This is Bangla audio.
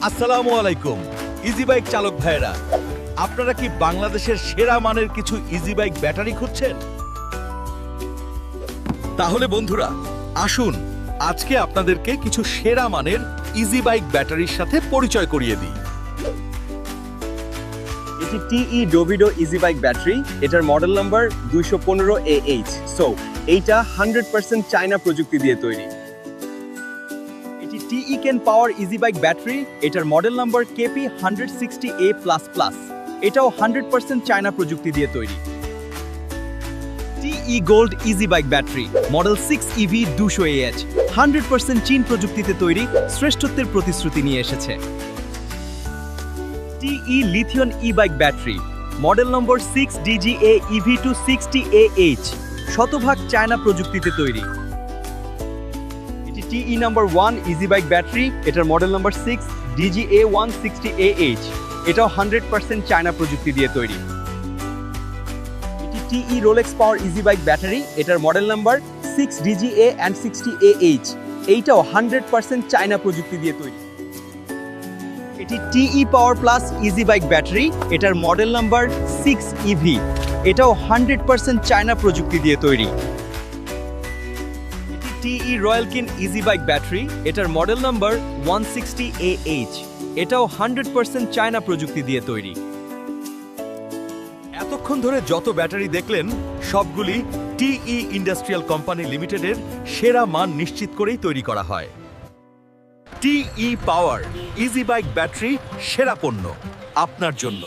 আসসালামু আলাইকুম ইজি বাইক চালক ভাইরা, আপনারা কি বাংলাদেশের সেরা মানের কিছু ইজি বাইক ব্যাটারি খুঁজছেন? তাহলে বন্ধুরা আসুন আজকে আপনাদেরকে কিছু সেরা মানের ইজি বাইক ব্যাটারির সাথে পরিচয় করিয়ে দিই। এটি টিই ডোভিডো ইজি বাইক ব্যাটারি, এটার মডেল নাম্বার 215AH। সো এইটা 100% চায়না প্রযুক্তি দিয়ে তৈরি। এটি TE can power easy bike battery, এটার মডেল নাম্বার কেপি 160A++। এটাও 100% চায়না প্রযুক্তি দিয়ে তৈরি। TE gold easy bike battery, model 6EV 200AH, 100% চীন প্রযুক্তিতে তৈরি, শ্রেষ্ঠত্বের প্রতিশ্রুতি নিয়ে এসেছে। TE Lithion e-bike battery, model number 6DGA EV260AH, শতভাগ চায়না প্রযুক্তিতে তৈরি। এটি TE number 1 easy bike battery, এটার মডেল নম্বর 6DGA 160AH, এটাও 100% চায়না প্রযুক্তি দিয়ে তৈরি। এটি TE Rolex power easy bike battery, এটার মডেল নাম্বার 6DGA 60AH, এইটাও 100% চায়না প্রযুক্তি দিয়ে তৈরি। এটি TE power plus easy bike battery, এটার মডেল নাম্বার 6EV, এটাও 100% চায়না প্রযুক্তি দিয়ে তৈরি। এটি টিই রয়্যাল কিন ইজি বাইক ব্যাটারি, এটার মডেল নাম্বার 160AH, এটাও 100% চায়না প্রযুক্তি দিয়ে তৈরি। এতক্ষণ ধরে যত ব্যাটারি দেখলেন সবগুলি টিই ইন্ডাস্ট্রিয়াল কোম্পানি লিমিটেডের সেরা মান নিশ্চিত করেই তৈরি করা হয়। টিই পাওয়ার ইজি বাইক ব্যাটারি সেরা পণ্য আপনার জন্য।